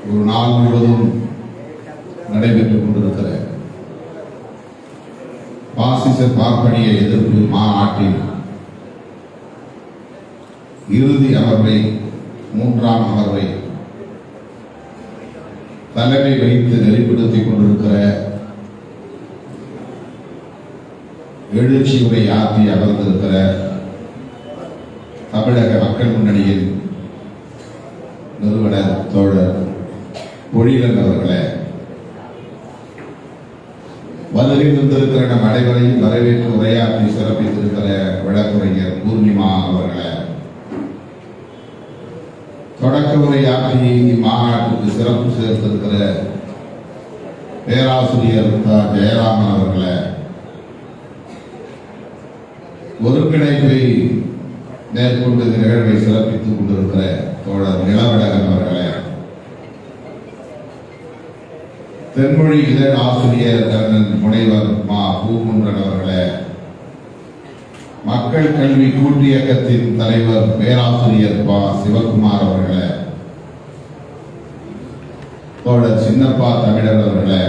ஒரு நாள் முழுவதும் நடைபெற்றுக் கொண்டிருக்கிற பாசிச பார்ப்பனிய எதிர்ப்பு மாநாட்டின் இறுதி அமர்வை, மூன்றாம் அமர்வை தலைமை வைத்து நெறிப்படுத்திக் கொண்டிருக்கிற எழுச்சி உரை ஆற்றி அமர்ந்திருக்கிற தமிழக மக்கள் முன்னணியின் நிறுவனர் தோழர் பொழிலன் அவர்களே, வருகை தந்திருக்கிற நம் அனைவரையும் வரவேற்று உரையாற்றி சிறப்பித்திருக்கிற வழக்குரைஞர் பூர்ணிமா அவர்களே, தொடக்க உரையாற்றி இம்மாநாட்டுக்கு சிறப்பு சேர்த்திருக்கிற பேராசிரியர் ஜெயராமன் அவர்களே, ஒருங்கிணைப்பை மேற்கொண்டு நிகழ்வை சிறப்பித்துக் கொண்டிருக்கிற தோழர் நிலவழகன் அவர்களே, தென்மொழி இதழ் ஆசிரியர் முனைவர் மா பூங்குன்றன் அவர்களே, மக்கள் கல்வி கூட்டியக்கத்தின் தலைவர் பேராசிரியர் பா சிவகுமார் அவர்களே, தோழர் சின்னப்பா தமிழர் அவர்களே,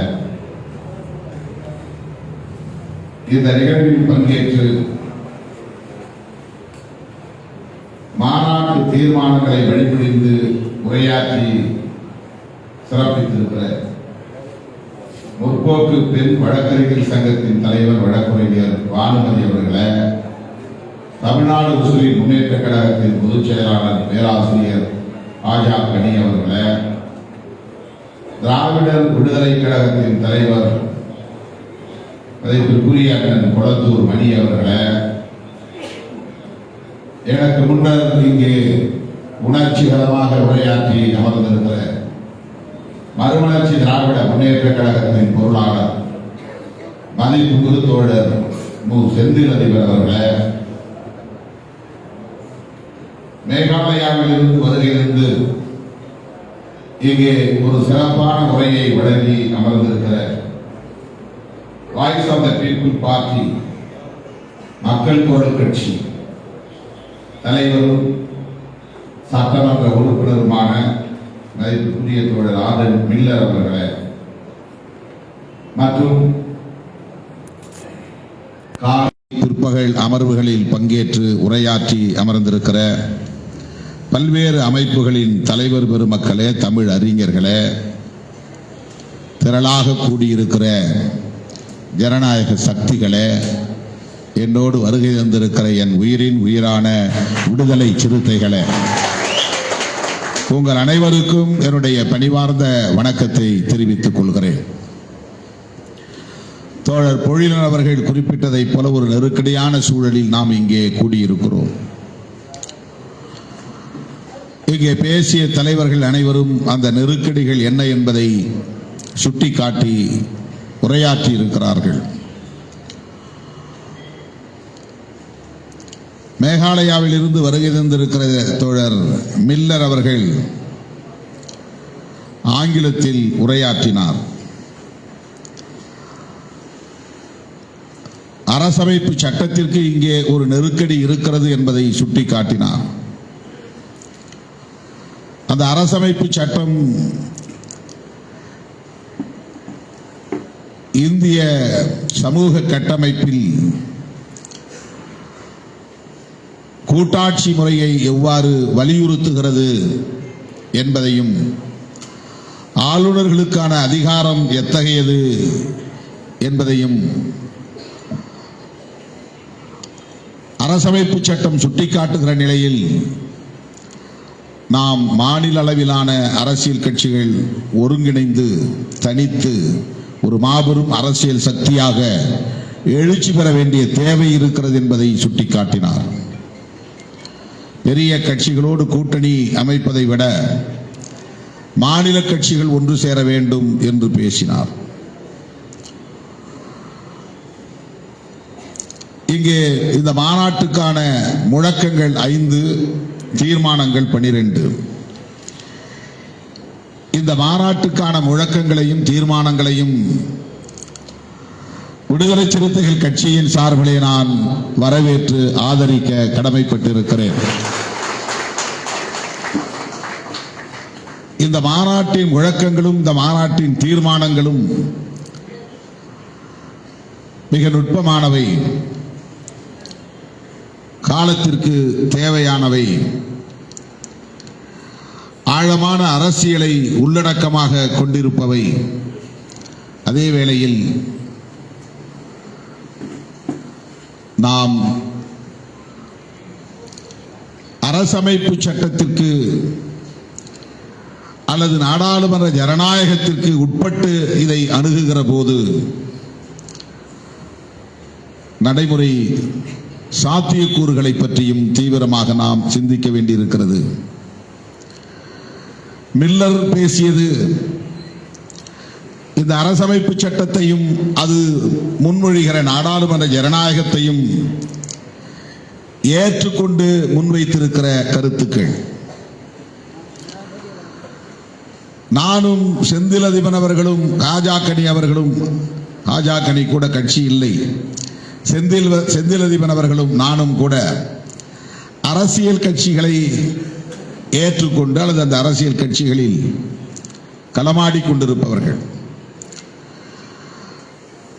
இந்த நிகழ்வில் பங்கேற்று மாநாட்டு தீர்மானங்களை வழிபடிந்து உரையாற்றி சிறப்பித்திருக்கிற முற்போக்கு பெண் வழக்கறிஞர் சங்கத்தின் தலைவர் வழக்குரைஞர் பானுமதி அவர்களே, தமிழ்நாடு முஸ்லிம் முன்னேற்ற கழகத்தின் பொதுச் செயலாளர் பேராசிரியர் ஆஜா கனி அவர்களே, திராவிடர் விடுதலை கழகத்தின் தலைவர் மதிப்பிற்குரிய அண்ணன் கொளத்தூர் மணி அவர்களே, எனக்கு முன்னர் இங்கே உணர்ச்சிகரமாக உரையாற்றி அமர்ந்திருக்கிற மறுமலர்ச்சி திராவிட முன்னேற்ற கழகத்தின் பொருளாளர் மதிப்புமிகு தோழர் மு செந்தில் அதிபர் அவர்களே, மேகாலயாவில் இருந்து வருகிறது இங்கே ஒரு சிறப்பான உரையை வழங்கி அமர்ந்திருக்கிற Voice of the People Party மக்கள் குரல் கட்சி தலைவரும் சட்டமன்ற உறுப்பினருமான மதிப்புக்குரிய தோழர் ஆதன் மில்லர் அவர்களே, மற்றும் பிற்பகல் அமர்வுகளில் பங்கேற்று உரையாற்றி அமர்ந்திருக்கிற பல்வேறு அமைப்புகளின் தலைவர் பெருமக்களே, தமிழ் அறிஞர்களே, திரளாக கூடியிருக்கிற ஜனநாயக சக்திகளே, என்னோடு வருகை தந்திருக்கிற என் உயிரின் உயிரான விடுதலை சிறுத்தைகளே, உங்கள் அனைவருக்கும் என்னுடைய பணிவார்ந்த வணக்கத்தை தெரிவித்துக் கொள்கிறேன். தோழர் பொழிலன் அவர்கள் குறிப்பிட்டதைப் போல ஒரு நெருக்கடியான சூழலில் நாம் இங்கே கூடியிருக்கிறோம். இங்கே பேசிய தலைவர்கள் அனைவரும் அந்த நெருக்கடிகள் என்ன என்பதை சுட்டிக்காட்டி உரையாற்றி இருக்கிறார்கள். மேகாலயாவில் இருந்து வருகை தந்திருக்கிற தோழர் மில்லர் அவர்கள் ஆங்கிலத்தில் உரையாற்றினார். அரசமைப்பு சட்டத்திற்கு இங்கே ஒரு நெருக்கடி இருக்கிறது என்பதை சுட்டிக்காட்டினார். அந்த அரசமைப்பு சட்டம் இந்திய சமூக கட்டமைப்பில் கூட்டாட்சி முறையை எவ்வாறு வலியுறுத்துகிறது என்பதையும், ஆளுநர்களுக்கான அதிகாரம் எத்தகையது என்பதையும் அரசமைப்பு சட்டம் சுட்டிக்காட்டுகிற நிலையில் நாம் மாநில அளவிலான அரசியல் கட்சிகள் ஒருங்கிணைந்து தனித்து ஒரு மாபெரும் அரசியல் சக்தியாக எழுச்சி பெற வேண்டிய தேவை இருக்கிறது என்பதை சுட்டிக்காட்டினார். பெரிய கட்சிகளோடு கூட்டணி அமைப்பதை விட மாநில கட்சிகள் ஒன்று சேர வேண்டும் என்று பேசினார். இங்கே இந்த மாநாட்டுக்கான முழக்கங்கள் 5, தீர்மானங்கள் 12. இந்த மாநாட்டுக்கான முழக்கங்களையும் தீர்மானங்களையும் விடுதலை சிறுத்தைகள் கட்சியின் சார்பிலே நான் வரவேற்று ஆதரிக்க கடமைப்பட்டிருக்கிறேன். இந்த மாநாட்டின் முழக்கங்களும் இந்த மாநாட்டின் தீர்மானங்களும் மிக நுட்பமானவை, காலத்திற்கு தேவையானவை, ஆழமான அரசியலை உள்ளடக்கமாக கொண்டிருப்பவை. அதே வேளையில் நாம் அரசமைப்பு சட்டத்திற்கு அல்லது நாடாளுமன்ற ஜனநாயகத்திற்கு உட்பட்டு இதை அணுகுகிற போது நடைமுறை சாத்தியக்கூறுகளை பற்றியும் தீவிரமாக நாம் சிந்திக்க வேண்டியிருக்கிறது. மில்லர் பேசியது இந்த அரசமைப்பு சட்டத்தையும் அது முன்மொழிகிற நாடாளுமன்ற ஜனநாயகத்தையும் ஏற்றுக்கொண்டு முன்வைத்திருக்கிற கருத்துக்கள். நானும் செந்தில் அதிபன் அவர்களும் காஜாக்கனி அவர்களும், காஜாக்கனி கூட கட்சி இல்லை, செந்தில் அதிபன் அவர்களும் நானும் கூட அரசியல் கட்சிகளை ஏற்றுக்கொண்டு அல்லது அந்த அரசியல் கட்சிகளில் களமாடி கொண்டிருப்பவர்கள்.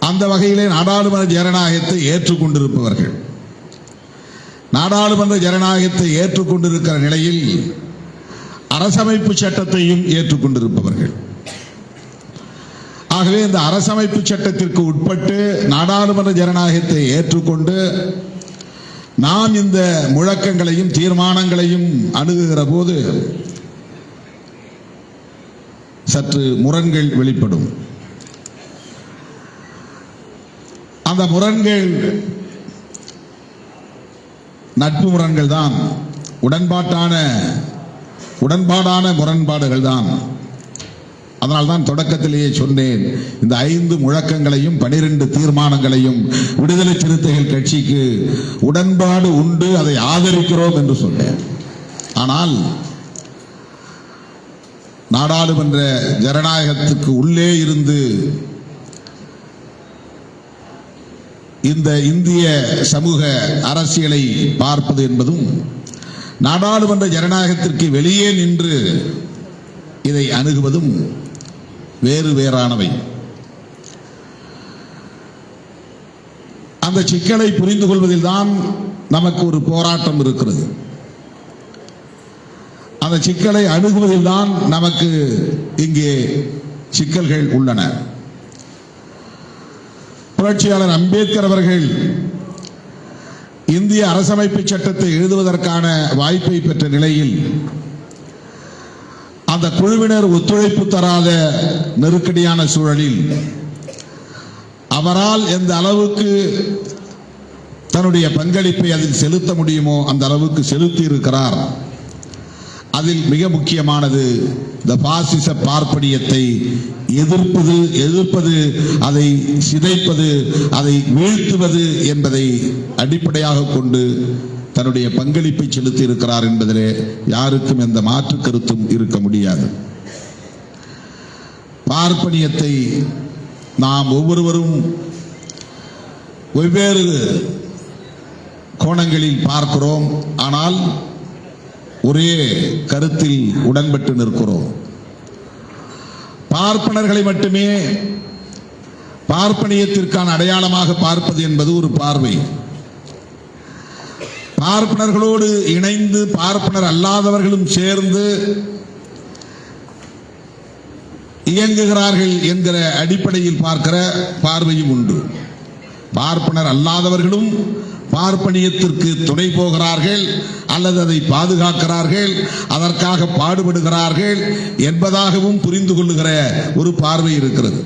அந்த வகையிலே நாடாளுமன்ற ஜனநாயகத்தை ஏற்றுக்கொண்டிருப்பவர்கள். நாடாளுமன்ற ஜனநாயகத்தை ஏற்றுக்கொண்டிருக்கிற நிலையில் அரசமைப்பு சட்டத்தையும் ஏற்றுக்கொண்டிருப்பவர்கள். ஆகவே இந்த அரசமைப்பு சட்டத்திற்கு உட்பட்டு நாடாளுமன்ற ஜனநாயகத்தை ஏற்றுக்கொண்டு நாம் இந்த முழக்கங்களையும் தீர்மானங்களையும் அணுகுகிற போது சற்று முரண்கள் வெளிப்படும். அந்த முரண்கள் நட்பு முரண்கள் தான், உடன்பாடான முரண்பாடுகள் தான். அதனால்தான் தொடக்கத்திலேயே சொன்னேன், இந்த 5 முழக்கங்களையும் 12 தீர்மானங்களையும் விடுதலை சிறுத்தைகள் கட்சிக்கு உடன்பாடு உண்டு, அதை ஆதரிக்கிறோம் என்று சொன்னேன். ஆனால் நாடாளுமன்ற ஜனநாயகத்துக்கு உள்ளே இருந்து இந்த இந்திய சமூக அரசியலை பார்ப்பது என்பதும் நாடாளுமன்ற ஜனநாயகத்திற்கு வெளியே நின்று இதை அணுகுவதும் வேறானவை. அந்த சிக்கலை புரிந்து கொள்வதில் தான் நமக்கு ஒரு போராட்டம் இருக்கிறது. அந்த சிக்கலை அணுகுவதில் தான் நமக்கு இங்கே சிக்கல்கள் உள்ளன. புரட்சியாளர் அம்பேத்கர் அவர்கள் இந்திய அரசமைப்பு சட்டத்தை எழுதுவதற்கான வாய்ப்பை பெற்ற நிலையில் அந்த குழுவினர் ஒத்துழைப்பு தராத நெருக்கடியான சூழலில் அவரால் எந்த அளவுக்கு தன்னுடைய பங்களிப்பை அதில் செலுத்த முடியுமோ அந்த அளவுக்கு செலுத்தி இருக்கிறார். அதில் மிக முக்கியமானது இந்த பாசிச பார்ப்பனியத்தை எதிர்ப்பது, அதை சிதைப்பது, அதை வீழ்த்துவது என்பதை அடிப்படையாக கொண்டு தன்னுடைய பங்களிப்பை செலுத்தி இருக்கிறார் என்பதிலே யாருக்கும் எந்த மாற்று கருத்தும் இருக்க முடியாது. பார்ப்பனியத்தை நாம் ஒவ்வொருவரும் வெவ்வேறு கோணங்களில் பார்க்கிறோம். ஆனால் ஒரே கருத்தில் உடன்பட்டு நிற்கிறோம். பார்ப்பனர்களை மட்டுமே பார்ப்பனியத்திற்கான அடையாளமாக பார்ப்பது என்பது ஒரு பார்வை. பார்ப்பனர்களோடு இணைந்து பார்ப்பனர் அல்லாதவர்களும் சேர்ந்து இயங்குகிறார்கள் என்கிற அடிப்படையில் பார்க்கிற பார்வையும் உண்டு. பார்ப்பனர் அல்லாதவர்களும் பார்ப்பனியத்திற்கு துணை போகிறார்கள் அல்லது அதை பாதுகாக்கிறார்கள், அதற்காக பாடுபடுகிறார்கள் என்பதாகவும் புரிந்து கொள்ளுகிற ஒரு பார்வை இருக்கிறது.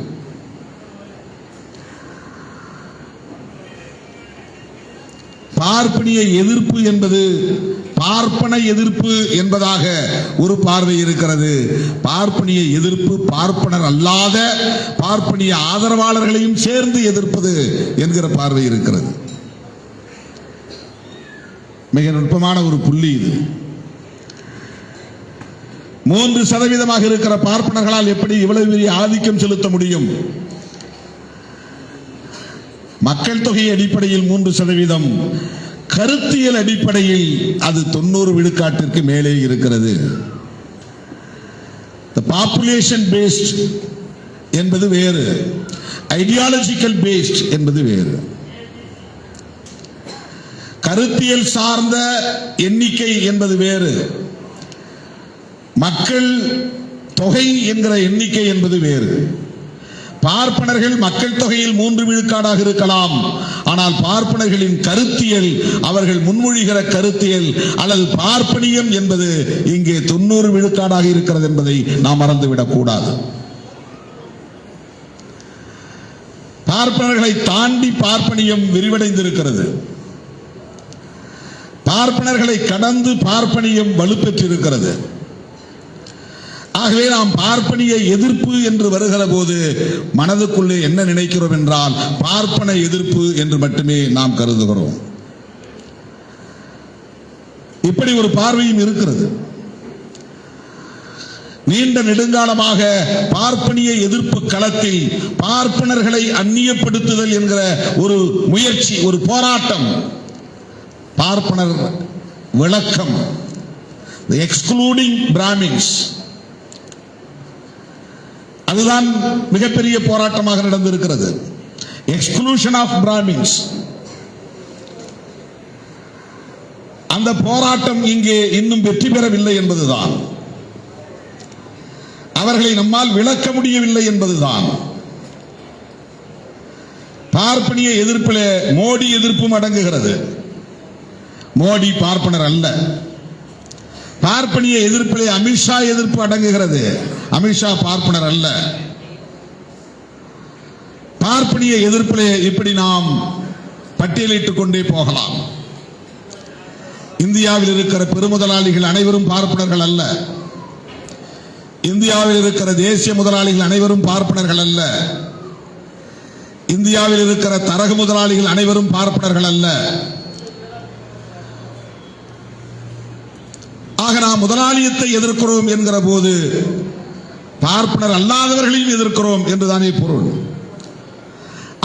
பார்ப்பனிய எதிர்ப்பு என்பது பார்ப்பன எதிர்ப்பு என்பதாக ஒரு பார்வை இருக்கிறது. பார்ப்பனிய எதிர்ப்பு பார்ப்பனர் அல்லாத பார்ப்பனிய ஆதரவாளர்களையும் சேர்ந்து எதிர்ப்பது என்கிற பார்வை இருக்கிறது. மிக நுட்பமான ஒரு புள்ளி இது. 3% இருக்கிற பார்ப்பனர்களால் எப்படி இவ்வளவு பெரிய ஆதிக்கம் செலுத்த முடியும்? மக்கள் தொகை அடிப்படையில் 3%, கருத்தியல் அடிப்படையில் அது 90 விழுக்காட்டிற்கு மேலே இருக்கிறது. பாப்புலேஷன் பேஸ்ட் என்பது வேறு, ஐடியாலஜிக்கல் பேஸ்ட் என்பது வேறு. கருத்தியல் சார்ந்த எண்ணிக்கை என்பது வேறு, மக்கள் தொகை என்கிற எண்ணிக்கை என்பது வேறு. பார்ப்பனர்கள் மக்கள் தொகையில் 3 விழுக்காடாக இருக்கலாம், ஆனால் பார்ப்பனர்களின் கருத்தியல், அவர்கள் முன்மொழிகிற கருத்தியல் அல்லது பார்ப்பனியம் என்பது இங்கே 90 விழுக்காடாக இருக்கிறது என்பதை நாம் மறந்துவிடக் கூடாது. பார்ப்பனர்களை தாண்டி பார்ப்பனியம் விரிவடைந்திருக்கிறது. பார்ப்பனர்களை கடந்து பார்ப்பனியம் வலுப்பெற்றிருக்கிறது. ஆகவே நாம் பார்ப்பனிய எதிர்ப்பு என்று வருகிற போது மனதுக்குள்ளே என்ன நினைக்கிறோம் என்றால் பார்ப்பன எதிர்ப்பு என்று மட்டுமே நாம் கருதுகிறோம். இப்படி ஒரு பார்வையும் இருக்கிறது. நீண்ட நெடுங்காலமாக பார்ப்பனிய எதிர்ப்பு களத்தில் பார்ப்பனர்களை அந்நியப்படுத்துதல் என்கிற ஒரு முயற்சி, ஒரு போராட்டம், பார்ப்பனர் விளக்கம், எக்ஸ்க்ளூடிங் பிராமின்ஸ், அதுதான் மிகப்பெரிய போராட்டமாக நடந்திருக்கிறது. Exclusion of Brahmins. அந்த போராட்டம் இங்கே இன்னும் வெற்றி பெறவில்லை என்பதுதான், அவர்களை நம்மால் விளக்க முடியவில்லை என்பதுதான். பார்ப்பனிய எதிர்ப்பிலே மோடி எதிர்ப்பும் அடங்குகிறது. மோடி பார்ப்பனர் அல்ல. பார்ப்பனிய எதிர்ப்பிலே அமித்ஷா எதிர்ப்பு அடங்குகிறது. அமித்ஷா பார்ப்பனர் அல்ல. பார்ப்பனிய எதிர்ப்பிலே இப்படி நாம் பட்டியலிட்டுக் கொண்டே போகலாம். இந்தியாவில் இருக்கிற பெருமுதலாளிகள் அனைவரும் பார்ப்பனர்கள் அல்ல. இந்தியாவில் இருக்கிற தேசிய முதலாளிகள் அனைவரும் பார்ப்பனர்கள் அல்ல. இந்தியாவில் இருக்கிற தரகு முதலாளிகள் அனைவரும் பார்ப்பனர்கள் அல்ல. ஆக நாம் முதலாளியத்தை எதிர்க்கிறோம் என்கிற போது பார்ப்பனர் அல்லாதவர்களையும் எதிர்க்கிறோம் என்றுதானே பொருள்.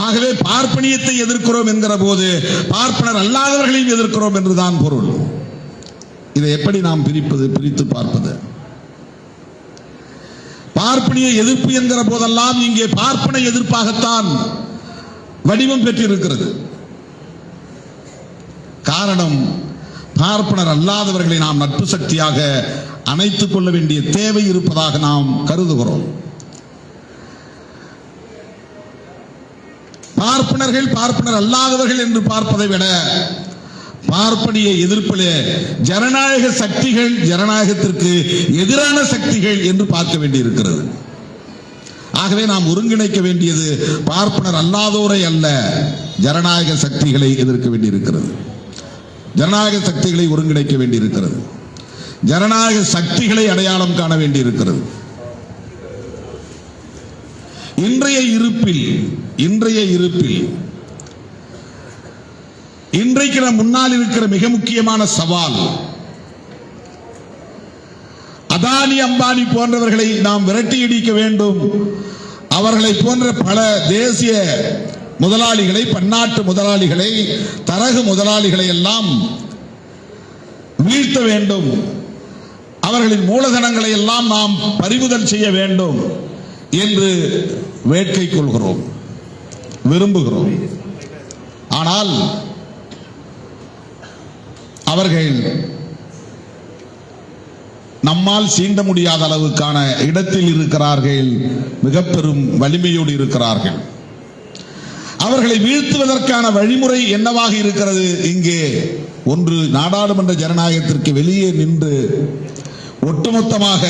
ஆகவே பார்ப்பனியத்தை எதிர்க்கிறோம் என்கிற போது பார்ப்பனர் அல்லாதவர்களையும் எதிர்க்கிறோம் என்றுதான் பொருள். இதை எப்படி நாம் பிரித்து பார்ப்பது? பார்ப்பனிய எதிர்ப்பு என்கிற போதெல்லாம் இங்கே பார்ப்பன எதிர்ப்பாகத்தான் வடிவம் பெற்றிருக்கிறது. காரணம், பார்ப்பனர் அல்லாதவர்களை நாம் நட்பு சக்தியாக அணைத்துக் கொள்ள வேண்டிய தேவை இருப்பதாக நாம் கருதுகிறோம். பார்ப்பனர்கள் பார்ப்பனர் அல்லாதவர்கள் என்று பார்ப்பதை விட பார்ப்பனிய எதிர்ப்பிலே ஜனநாயக சக்திகள், ஜனநாயகத்திற்கு எதிரான சக்திகள் என்று பார்க்க வேண்டியிருக்கிறது. ஆகவே நாம் ஒருங்கிணைக்க வேண்டியது பார்ப்பனர் அல்லாதோரை அல்ல, ஜனநாயக சக்திகளை எதிர்க்க வேண்டியிருக்கிறது. ஜனநாயக சக்திகளை ஒருங்கிணைக்க வேண்டியிருக்கிறது. ஜனநாயக சக்திகளை அடையாளம் காண வேண்டியிருக்கிறது. இன்றைய இருப்பில் இன்றைக்கு நம் முன்னால் இருக்கிற மிக முக்கியமான சவால், அதானி அம்பானி போன்றவர்களை நாம் விரட்டி அடிக்க வேண்டும். அவர்களை போன்ற பல தேசிய முதலாளிகளை, பன்னாட்டு முதலாளிகளை, தரகு முதலாளிகளை எல்லாம் வீழ்த்த வேண்டும். அவர்களின் மூலதனங்களை எல்லாம் நாம் பறிமுதல் செய்ய வேண்டும் என்று வேட்கை கொள்கிறோம், விரும்புகிறோம். ஆனால் அவர்கள் நம்மால் சீண்ட முடியாத அளவுக்கான இடத்தில் இருக்கிறார்கள், மிக பெரும் வலிமையோடு இருக்கிறார்கள். அவர்களை வீழ்த்துவதற்கான வழிமுறை என்னவாக இருக்கிறது? இங்கே ஒன்று, நாடாளுமன்ற ஜனநாயகத்திற்கு வெளியே நின்று ஒட்டுமொத்தமாக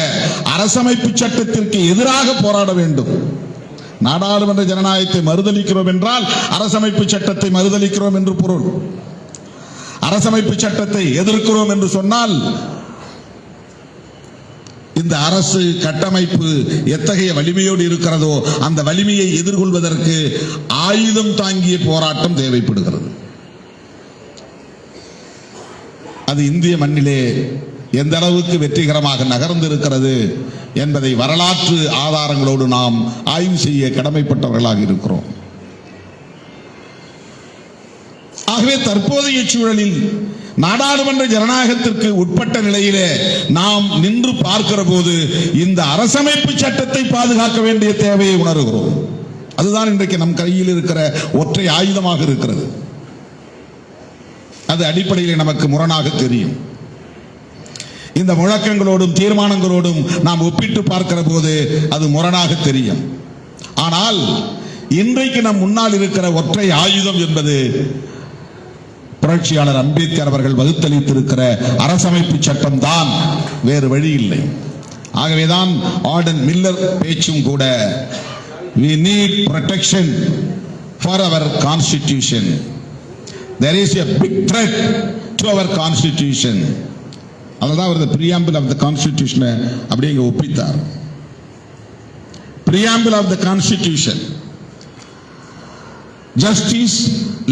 அரசமைப்பு சட்டத்திற்கு எதிராக போராட வேண்டும். நாடாளுமன்ற ஜனநாயகத்தை மறுதலிக்கிறோம் என்றால் அரசமைப்பு சட்டத்தை மறுதலிக்கிறோம் என்று பொருள். அரசமைப்பு சட்டத்தை எதிர்க்கிறோம் என்று சொன்னால் இந்த அரசு கட்டமைப்பு எத்தகைய வலிமையோடு இருக்கிறதோ அந்த வலிமையை எதிர்கொள்வதற்கு ஆயுதம் தாங்கிய போராட்டம் தேவைப்படுகிறது. அது இந்திய மண்ணிலே எந்த அளவுக்கு வெற்றிகரமாக நகர்ந்திருக்கிறது என்பதை வரலாற்று ஆதாரங்களோடு நாம் ஆய்வு செய்ய கடமைப்பட்டவர்களாக இருக்கிறோம். ஆகவே தற்போதைய சூழலில் நாடாளுமன்ற ஜனநாயகத்திற்கு உட்பட்ட நிலையிலே நாம் நின்று பார்க்கிற போது இந்த அரசமைப்பு சட்டத்தை பாதுகாக்க வேண்டிய தேவையை உணர்கிறோம். அதுதான் இன்றைக்கு நம் கையில் இருக்கிற ஒற்றை ஆயுதமாக இருக்கிறது. அது அடிப்படையில் நமக்கு முரணாக தெரியும். இந்த முழக்கங்களோடும் தீர்மானங்களோடும் நாம் ஒப்பிட்டு பார்க்கிற போது அது முரணாக தெரியும். ஆனால் இன்றைக்கு நம் முன்னால் இருக்கிற ஒற்றை ஆயுதம் என்பது புரட்சியாளர் அம்பேத்கர் அவர்கள் வகுத்தளித்திருக்கிற அரசமைப்பு சட்டம் தான், வேறு வழி இல்லை. ஆகவேதான் ஆர்டன் மில்லர் பேச்சும் கூட we need protection for our constitution. There is a big threat to our constitution. அதுதான் அவர் preamble of the constitution அப்படிங்க ஒப்பித்தார். preamble of the constitution, justice,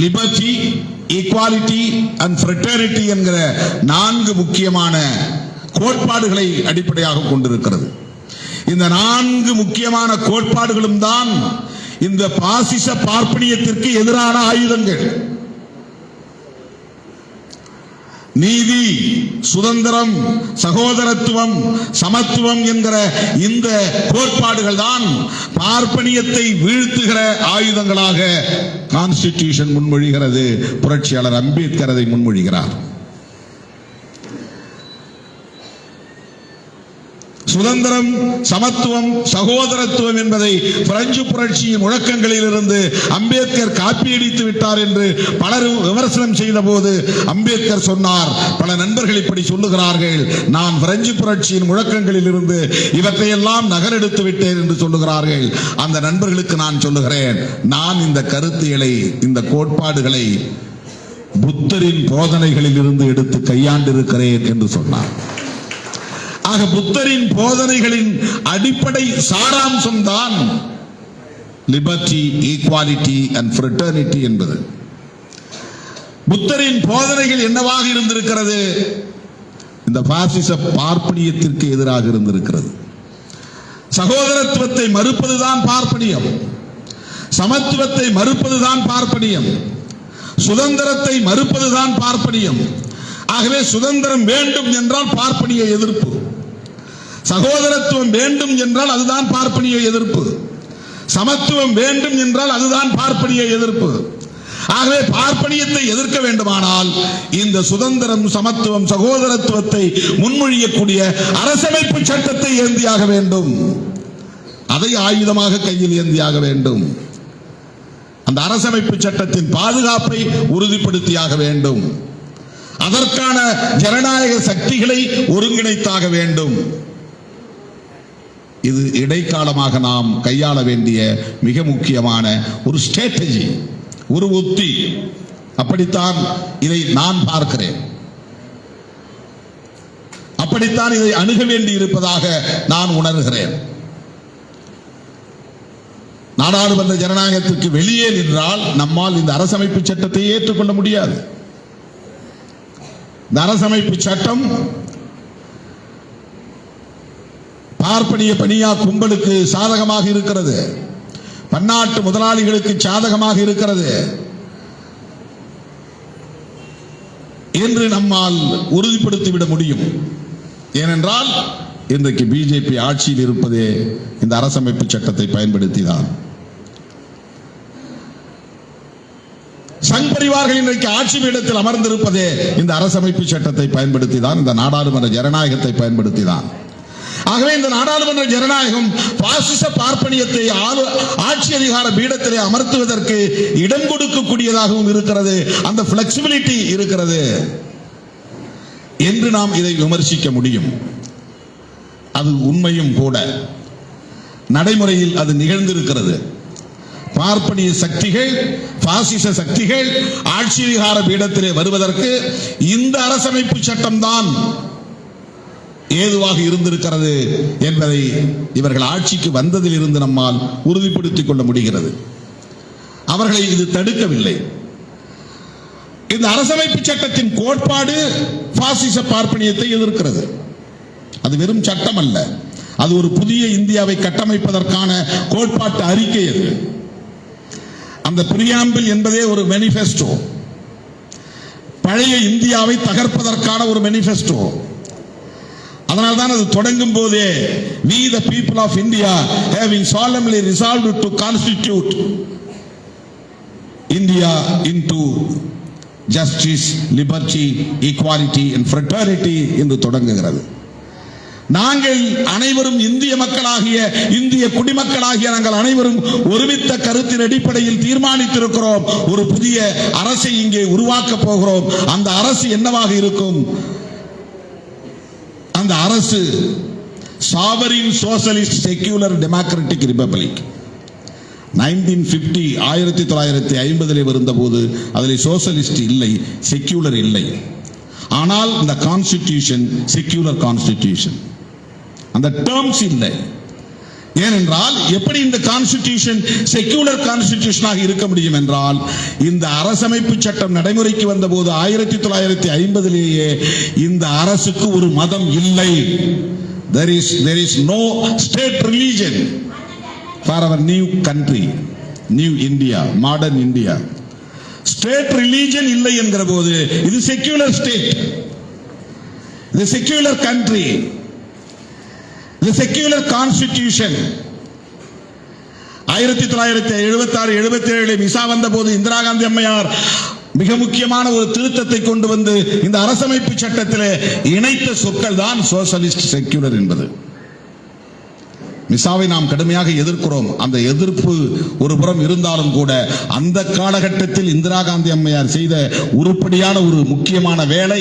liberty, equality and fraternity என்கிற 4 முக்கியமான கோட்பாடுகளை அடிப்படையாக கொண்டிருக்கிறது. இந்த 4 முக்கியமான கோட்பாடுகளும் தான் இந்த பாசிச பார்ப்பனியத்திற்கு எதிரான ஆயுதங்கள். நீதி, சுதந்திரம், சகோதரத்துவம், சமத்துவம் என்கிற இந்த கோட்பாடுகள் தான் பார்ப்பனியத்தை வீழ்த்துகிற ஆயுதங்களாக கான்ஸ்டிடியூஷன் முன்மொழிகிறது. புரட்சியாளர் அம்பேத்கர் அதை முன்மொழிகிறார். சுதந்திரம், சமத்துவம், சகோதரத்துவம் என்பதை பிரெஞ்சு புரட்சியின் முழக்கங்களில் இருந்து அம்பேத்கர் காப்பியடித்து விட்டார் என்று பலரும் விமர்சனம் செய்த போது அம்பேத்கர் சொன்னார், பல நண்பர்கள் இப்படி சொல்லுகிறார்கள், நான் பிரெஞ்சு புரட்சியின் முழக்கங்களில் இருந்து இவற்றையெல்லாம் நகலெடுத்து விட்டேன் என்று சொல்லுகிறார்கள். அந்த நண்பர்களுக்கு நான் சொல்லுகிறேன், நான் இந்த கருத்தியலை, இந்த கோட்பாடுகளை புத்தரின் போதனைகளில் இருந்து எடுத்து கையாண்டிருக்கிறேன் என்று சொன்னார். ஆக புத்தரின் போதனைகளின் அடிப்படை சாராம்சம் தான் லிபர்ட்டி, ஈக்வாலிட்டி அண்ட் ஃப்ரெட்டர்னிட்டி என்பது. புத்தரின் போதனைகள் என்னவாக இருந்திருக்கிறது? இந்த பாசிச பார்ப்பனியத்திற்கு எதிராக இருந்திருக்கிறது. சகோதரத்துவத்தை மறுப்பதுதான் பார்ப்பனியம், சமத்துவத்தை மறுப்பதுதான் பார்ப்பனியம், சுதந்திரத்தை மறுப்பதுதான் பார்ப்பனியம். ஆகவே சுதந்திரம் வேண்டும் என்றால் பார்ப்பனிய எதிர்ப்பு, சகோதரத்துவம் வேண்டும் என்றால் அதுதான் பார்ப்பனிய எதிர்ப்பு, சமத்துவம் வேண்டும் என்றால் அதுதான் பார்ப்பனிய எதிர்ப்பு. ஆகவே பார்ப்பனியத்தை எதிர்க்க வேண்டுமானால் இந்த சுதந்திரம், சமத்துவம், சகோதரத்துவத்தை முன்மொழியக்கூடிய அரசமைப்பு சட்டத்தை ஏந்தியாக வேண்டும். அதை ஆயுதமாக கையில் ஏந்தியாக வேண்டும். அந்த அரசமைப்பு சட்டத்தின் பாதுகாப்பை உறுதிப்படுத்தியாக வேண்டும். அதற்கான ஜனநாயக சக்திகளை ஒருங்கிணைத்தாக வேண்டும். இது இடைக்காலமாக நாம் கையாள வேண்டிய மிக முக்கியமான ஒரு ஸ்ட்ராட்டஜி, ஒரு உத்தி. அப்படித்தான் இதை நான் பார்க்கிறேன், அப்படித்தான் இதை அணுக வேண்டி இருப்பதாக நான் உணர்கிறேன். நாடாளுமன்ற ஜனநாயகத்திற்கு வெளியே நின்றால் நம்மால் இந்த அரசமைப்பு சட்டத்தை ஏற்றுக்கொள்ள முடியாது. இந்த அரசமைப்பு சட்டம் பார்ப்பனிய பனியா கும்பலுக்கு சாதகமாக இருக்கிறது, பன்னாட்டு முதலாளிகளுக்கு சாதகமாக இருக்கிறது என்று நம்மால் உறுதிப்படுத்திவிட முடியும். ஏனென்றால் இன்றைக்கு பிஜேபி ஆட்சியில் இருப்பதே இந்த அரசமைப்பு சட்டத்தை பயன்படுத்திதான். சங் பரிவார்கள் இன்றைக்கு ஆட்சி பீடத்தில் அமர்ந்திருப்பதே இந்த அரசமைப்பு சட்டத்தை பயன்படுத்திதான், இந்த நாடாளுமன்ற ஜனநாயகத்தை பயன்படுத்திதான். ஆகவே இந்த நாடாளுமன்ற ஜனநாயகம் பாசிச பார்ப்பனியத்தை ஆட்சி அதிகார பீடத்திலே அமர்த்துவதற்கு இடம் கொடுக்கக்கூடியதாகவும் இருக்கிறது, அந்த பிளெக்சிபிலிட்டி இருக்கிறது என்று நாம் இதை விமர்சிக்க முடியும். அது உண்மையும் கூட. நடைமுறையில் அது நிகழ்ந்திருக்கிறது. பார்ப்பனிய சக்திகள், பாசிச சக்திகள் ஆட்சி அதிகார பீடத்திலே வருவதற்கு இந்த அரசமைப்பு சட்டம்தான் ஏதுவாக இருந்திருக்கிறது என்பதை இவர்கள் ஆட்சிக்கு வந்ததில் இருந்து நம்மால் உறுதிப்படுத்திக் கொள்ள முடிகிறது. அவர்களை இது தடுக்கவில்லை. இந்த அரசமைப்பு சட்டத்தின் கோட்பாடு பாசிச பார்ப்பனியத்தை எதிர்க்கிறது. அது வெறும் சட்டம் அல்ல, அது ஒரு புதிய இந்தியாவை கட்டமைப்பதற்கான கோட்பாட்டு அறிக்கை. அது அந்த பிரியாம்பிள் என்பதே ஒரு மேனிஃபெஸ்டோ. பழைய இந்தியாவை தகர்ப்பதற்கான ஒரு மேனிஃபெஸ்டோ. அதனால்தான் அது தொடங்கும் போதே we the people of India having solemnly resolved to constitute India into justice, liberty, equality and fraternity என்று தொடங்குகிறது. நாங்கள் அனைவரும் இந்திய மக்களாகிய இந்திய குடிமக்களாகிய நாங்கள் அனைவரும் ஒருமித்த கருத்தின் அடிப்படையில் தீர்மானித்திருக்கிறோம், ஒரு புதிய அரசை இங்கே உருவாக்க போகிறோம். அந்த அரசு என்னவாக இருக்கும்? அந்த அரசு sovereign socialist secular democratic republic. 1950 வந்தபோது அதில் சோசலிஸ்ட் இல்லை, செக்யூலர் இல்லை. ஆனால் இந்த கான்ஸ்டிடியூஷன் செக்யூலர் கான்ஸ்டிடியூஷன், அந்த டேர்ம்ஸ் இல்லை. ஏனென்றால் எப்படி இந்த கான்ஸ்டிடியூஷன் செக்யூலர் கான்ஸ்டிடியூஷனாக இருக்க முடியும் என்றால், இந்த அரசமைப்பு சட்டம் நடைமுறைக்கு வந்தபோது 1950 இந்த அரசுக்கு ஒரு மதம் இல்லை. there is no state religion for our new country, new India, modern India. State religion இல்லை என்கிற போது இது செக்யூலர் ஸ்டேட், இது செக்யூலர் கண்ட்ரி, இது செக்யூலர் கான்ஸ்டிடியூஷன். 1976-77 மிசா வந்த போது இந்திரா காந்தி அம்மையார் மிக முக்கியமான ஒரு திருத்தத்தை கொண்டு வந்து இந்த அரசமைப்பு சட்டத்தில் இணைத்த சொற்கள் தான் சோசலிஸ்ட் செக்யூலர் என்பது. மிசாவை நாம் கடுமையாக எதிர்க்கிறோம். அந்த எதிர்ப்பு ஒரு புறம் இருந்தாலும் கூட அந்த காலகட்டத்தில் இந்திரா காந்தி அம்மையார் செய்த உருப்படியான ஒரு முக்கியமான வேலை,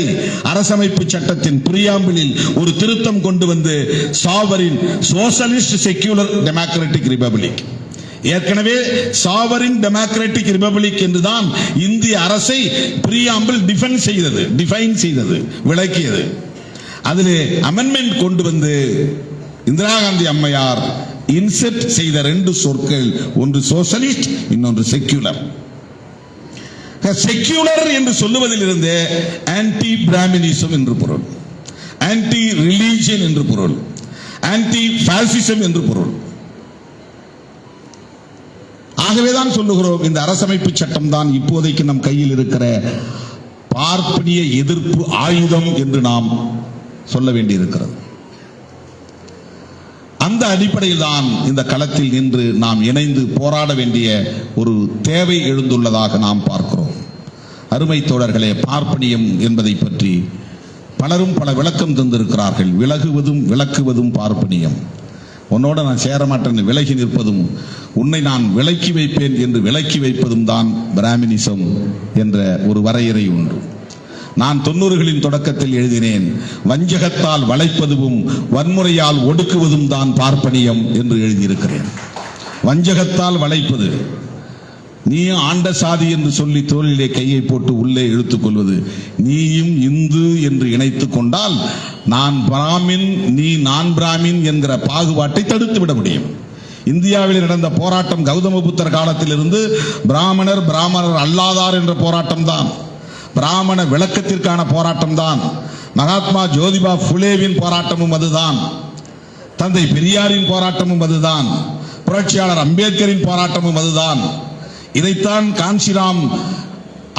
அரசமைப்பு சட்டத்தின் பிரியாம்பிளில் ஒரு திருத்தம் கொண்டு வந்து sovereign socialist secular democratic republic. ஏற்கனவே சாவரின் டெமோக்ராட்டிக் ரிபப்ளிக் என்றுதான் இந்திய அரசை பிரியாம்பிள் டிஃபைன் செய்தது, விளக்கியது. அதிலே அமெண்ட்மெண்ட் கொண்டு வந்து இந்திரா காந்தி அம்மையார் இன்செர்ட் செய்த ரெண்டு சொற்கள், ஒன்று சோசலிஸ்ட், இன்னொன்று செக்யூலர். செக்யூலர் என்று சொல்லுவதிலிருந்து ஆன்டி பிராமினிசம் என்று பொருள், ஆன்டி ரிலீஜியன் என்று பொருள், ஆன்டி பாசிசம் என்று பொருள். ஆகவேதான் சொல்லுகிறோம், இந்த அரசமைப்பு சட்டம் தான் இப்போதைக்கு நம் கையில் இருக்கிற பார்ப்பனிய எதிர்ப்பு ஆயுதம் என்று நாம் சொல்ல வேண்டியிருக்கிறது. அந்த அடிப்படையில் தான் இந்த களத்தில் நின்று நாம் இணைந்து போராட வேண்டிய ஒரு தேவை எழுந்துள்ளதாக நாம் பார்க்கிறோம். அருமை தோழர்களே, பார்ப்பனியம் என்பதை பற்றி பலரும் பல விளக்கம் தந்திருக்கிறார்கள். விலகுவதும் விளக்குவதும் பார்ப்பனியம். உன்னோட நான் சேர மாட்டேன் விலகி நிற்பதும், உன்னை நான் விலக்கி வைப்பேன் என்று விலக்கி வைப்பதும் தான் பிராமினிசம் என்ற ஒரு வரையறை உண்டு. நான் 90களின் தொடக்கத்தில் எழுதினேன், வஞ்சகத்தால் வளைப்பதும் வன்முறையால் ஒடுக்குவதும் தான் பார்ப்பனியம் என்று எழுதியிருக்கிறேன். வஞ்சகத்தால் வளைப்பது, நீயும் ஆண்ட சாதி என்று சொல்லி தோளிலே கையை போட்டு உள்ளே இழுத்துக் கொள்வது, நீயும் இந்து என்று இணைத்துக் கொண்டால் நான் பிராமின் நீ நான் பிராமின் என்கிற பாகுபாட்டை தடுத்து விட முடியும். இந்தியாவில் நடந்த போராட்டம் கௌதம புத்தர் காலத்திலிருந்து பிராமணர் அல்லாதார் என்ற போராட்டம் தான், பிராமண விளக்கத்திற்கான போராட்டம் தான். மகாத்மா ஜோதிபா புலேவின் போராட்டமும் அதுதான், தந்தை பெரியாரின் போராட்டமும் அதுதான், புரட்சியாளர் அம்பேத்கரின் போராட்டமும் அதுதான். இதைத்தான் காஞ்சிராம்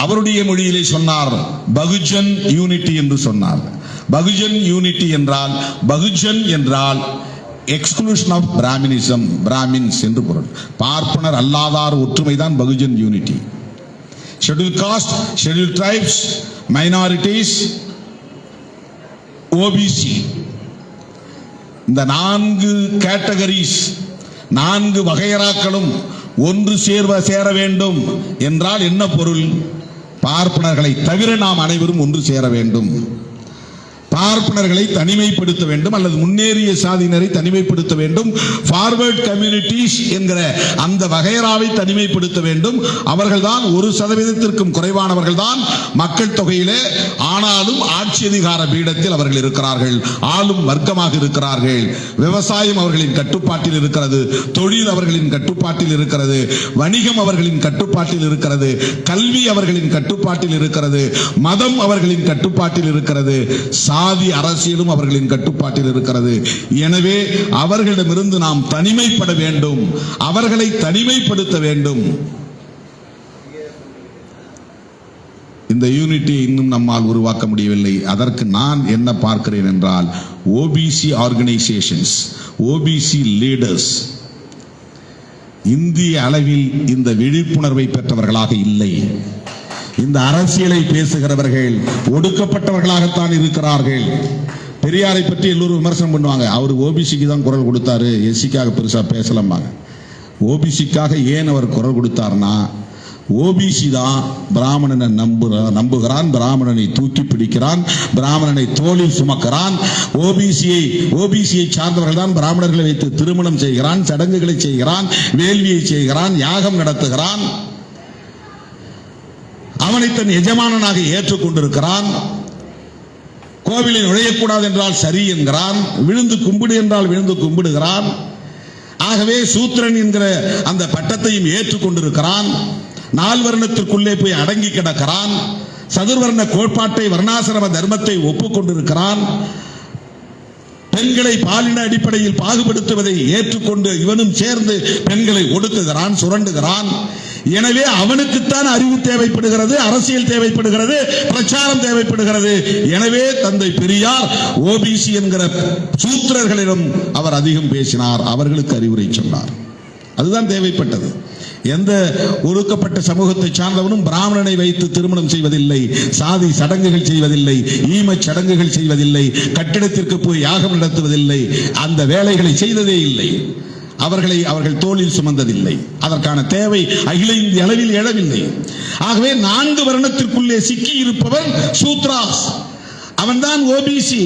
அவருடைய மொழியிலே சொன்னார், பகுஜன் யூனிட்டி என்று சொன்னார். பகுஜன் யூனிட்டி என்றால், பகுஜன் என்றால் எக்ஸ்க்ளூஷன் ஆஃப் பிராமினிசம், பிராமின்ஸ் என்று பொருள். பார்ப்பனர் அல்லாதார் ஒற்றுமைதான் Bahujan unity. Schedule caste, schedule tribes, minorities, OBC, இந்த 4 கேட்டகரிஸ், 4 வகையறாக்களும் ஒன்று சேர வேண்டும் என்றால் என்ன பொருள்? பார்ப்பனர்களை தவிர நாம் அனைவரும் ஒன்று சேர வேண்டும். பார்ப்பனர்களை தனிமைப்படுத்த வேண்டும் அல்லது முன்னேறிய சாதியினரை தனிமைப்படுத்த வேண்டும். ஃபார்வர்ட் கம்யூனிட்டிஸ் என்கிற அந்த வகையறாவை தனிமைப்படுத்த வேண்டும். அவர்கள்தான் 1% குறைவானவர்கள் தான் மக்கள் தொகையிலே, ஆனாலும் ஆட்சி அதிகார பீடத்தில் அவர்கள் இருக்கிறார்கள், ஆளும் வர்க்கமாக இருக்கிறார்கள். விவசாயம் அவர்களின் கட்டுப்பாட்டில் இருக்கிறது, தொழில் அவர்களின் கட்டுப்பாட்டில் இருக்கிறது, வணிகம் அவர்களின் கட்டுப்பாட்டில் இருக்கிறது, கல்வி அவர்களின் கட்டுப்பாட்டில் இருக்கிறது, மதம் அவர்களின் கட்டுப்பாட்டில் இருக்கிறது, சாதி அரசியலும் அவர்களின் கட்டுப்பாட்டில் இருக்கிறது. எனவே அவர்களிடமிருந்து நாம் தனிமைப்பட வேண்டும், அவர்களை தனிமைப்படுத்த வேண்டும். இந்த யூனிட்டியை இன்னும் நம்மால் உருவாக்க முடியவில்லை. அதற்கு நான் என்ன பார்க்கிறேன் என்றால், ஓபிசி ஆர்கனைசேஷன்ஸ், ஓபிசி லீடர்ஸ் இந்திய அளவில் இந்த விழிப்புணர்வை பெற்றவர்களாக இல்லை. இந்த அரசியலை பேசுகிறவர்கள் ஒடுக்கப்பட்டவர்களாகத்தான் இருக்கிறார்கள். பெரியாரை பற்றி எல்லோரும் விமர்சனம் பண்ணுவாங்க. அவர் ஓபிசிக்கு தான் குரல் கொடுத்தாரு, எஸ்சிக்காக பெருசா பேசலாமாங்க. ஓபிசிக்காக ஏன் அவர் குரல் கொடுத்தார்னா, ஓபிசி தான் பிராமணனை நம்புகிறான், பிராமணனை தூக்கி பிடிக்கிறான், பிராமணனை தோளில் சுமக்கிறான். ஓபிசியை சார்ந்தவர்கள் தான் பிராமணர்களை வைத்து திருமணம் செய்கிறான், சடங்குகளை செய்கிறான், வேள்வியை செய்கிறான், யாகம் நடத்துகிறான். அவனை தன் எஜமானனாக ஏற்றுக்கொண்டிருக்கிறான். கோவிலில் நுழையக்கூடாது என்றால் சரி என்கிறான், விழுந்து கும்பிடு என்றால் விழுந்து கும்பிடுகிறான். ஆகவே சூத்திரன் என்கிற அந்த பட்டத்தையும் ஏற்றுக்கொண்டிருக்கிறான். நால்வர்ணத்திற்குள்ளே போய் அடங்கி கிடக்கிறான். சதுர்வர்ண கோட்பாட்டை, வர்ணாசிரம தர்மத்தை ஒப்புக்கொண்டிருக்கிறான். பெண்களை பாலின அடிப்படையில் பாகுபடுத்துவதை ஏற்றுக்கொண்டு இவனும் சேர்ந்து பெண்களை ஒடுக்குகிறான், சுரண்டுகிறான். எனவே அவனுக்குத்தான் அறிவு தேவைப்படுகிறது, அரசியல் தேவைப்படுகிறது, பிரச்சாரம் தேவைப்படுகிறது. எனவே தந்தை பெரியார் ஓபிசி என்கிற சூத்திரர்களிடம் அவர் அதிகம் பேசினார், அவர்களுக்கு அறிவுரை சொன்னார். அதுதான் தேவைப்பட்டது. எந்த ஒடுக்கப்பட்ட சமூகத்தை சார்ந்தவனும் பிராமணனை வைத்து திருமணம் செய்வதில்லை, சாதி சடங்குகள் செய்வதில்லை, ஈமச் சடங்குகள் செய்வதில்லை, கட்டிடத்திற்கு போய் யாகம் நடத்துவதில்லை, அந்த வேலைகளை செய்ததே இல்லை. அவர்கள் தோளில் சுமந்ததில்லை. அதற்கான தேவை அகில இந்திய அளவில் எழவில்லை. ஆகவே 4 வருணத்திற்குள்ளே சிக்கி இருப்பவன் சூத்ராஸ், அவன்தான் ஓபிசி,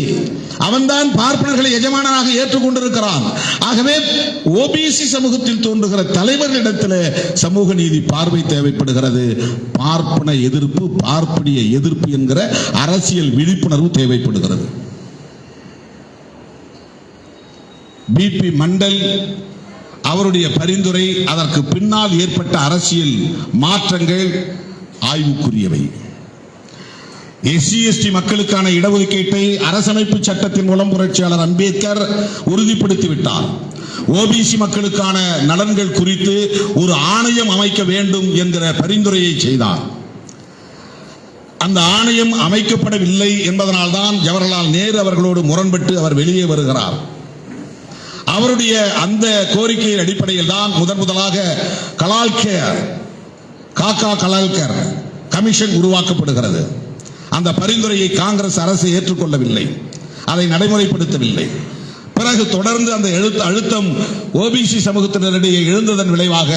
அவன்தான் பார்ப்பனர்களை எஜமானனாக ஏற்றுக்கொண்டிருக்கிறான். ஆகவே ஓபிசி சமூகத்தில் தோன்றுகிற தலைவர்களிடத்தில் சமூக நீதி பார்வை தேவைப்படுகிறது. பார்ப்பன எதிர்ப்பு, பார்ப்பனிய எதிர்ப்பு என்கிற அரசியல் விழிப்புணர்வு தேவைப்படுகிறது. பிபி மண்டல் அவருடைய பரிந்துரை, அதற்கு பின்னால் ஏற்பட்ட அரசியல் மாற்றங்கள் ஆய்வுக்குரியவை. எஸ்சி எஸ்டி மக்களுக்கான இடஒதுக்கீட்டை அரசமைப்பு சட்டத்தின் மூலம் புரட்சியாளர் அம்பேத்கர் உறுதிப்படுத்திவிட்டார். ஓபிசி மக்களுக்கான நலன்கள் குறித்து ஒரு ஆணையம் அமைக்க வேண்டும் என்கிற பரிந்துரையை செய்தார். அந்த ஆணையம் அமைக்கப்படவில்லை என்பதனால்தான் ஜவஹர்லால் நேரு அவர்களோடு முரண்பட்டு அவர் வெளியே வருகிறார். அவருடைய அந்த கோரிக்கையின் அடிப்படையில் தான் முதலாக கலால்கர் கமிஷன் உருவாக்கப்படுகிறது. அந்த பரிந்துரையை காங்கிரஸ் அரசு ஏற்றுக்கொள்ளவில்லை, அதை நடைமுறைப்படுத்தவில்லை. பிறகு தொடர்ந்து அந்த அழுத்தம் ஓபிசி சமூகத்தினரிடையே எழுந்ததன் விளைவாக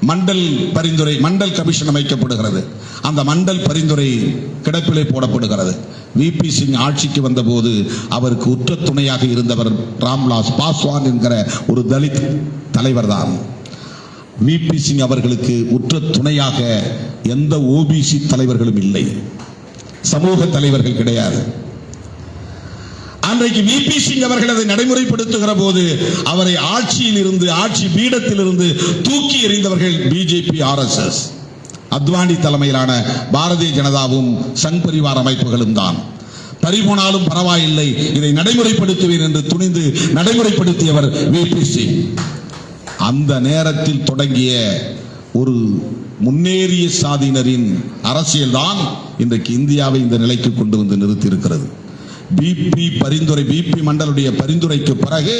மண்டல் கமிஷன் அமைக்கப்படுகிறது. அந்த மண்டல் பரிந்துரை கிடப்பிலே போடப்படுகிறது. விபி சிங் ஆட்சிக்கு வந்தபோது அவருக்கு உற்ற துணையாக இருந்தவர் ராம்விலாஸ் பாஸ்வான் என்கிற ஒரு தலித் தலைவர் தான். விபி சிங் அவர்களுக்கு உற்ற துணையாக எந்த ஓபிசி தலைவர்களும் இல்லை, சமூக தலைவர்கள் கிடையாது. அன்றைக்கு விபி சிங் அவர்கள் அதை நடைமுறைப்படுத்துகிற போது அவரை ஆட்சி பீடத்தில் இருந்து தூக்கி எறிந்தவர்கள் பிஜேபி, RSS, அத்வானி தலைமையிலான பாரதிய ஜனதாவும் சங் பரிவார் அமைப்புகளும் தான். பறிபோனாலும் பரவாயில்லை, இதை நடைமுறைப்படுத்துவேன் என்று துணிந்து நடைமுறைப்படுத்தியவர் விபி சிங். அந்த நேரத்தில் தொடங்கிய ஒரு முன்னேறிய சாதியினரின் அரசியல் தான் இன்றைக்கு இந்தியாவை இந்த நிலைக்கு கொண்டு வந்து நிறுத்தி இருக்கிறது. பிபி மண்டலுடைய பரிந்துரைக்கு பிறகு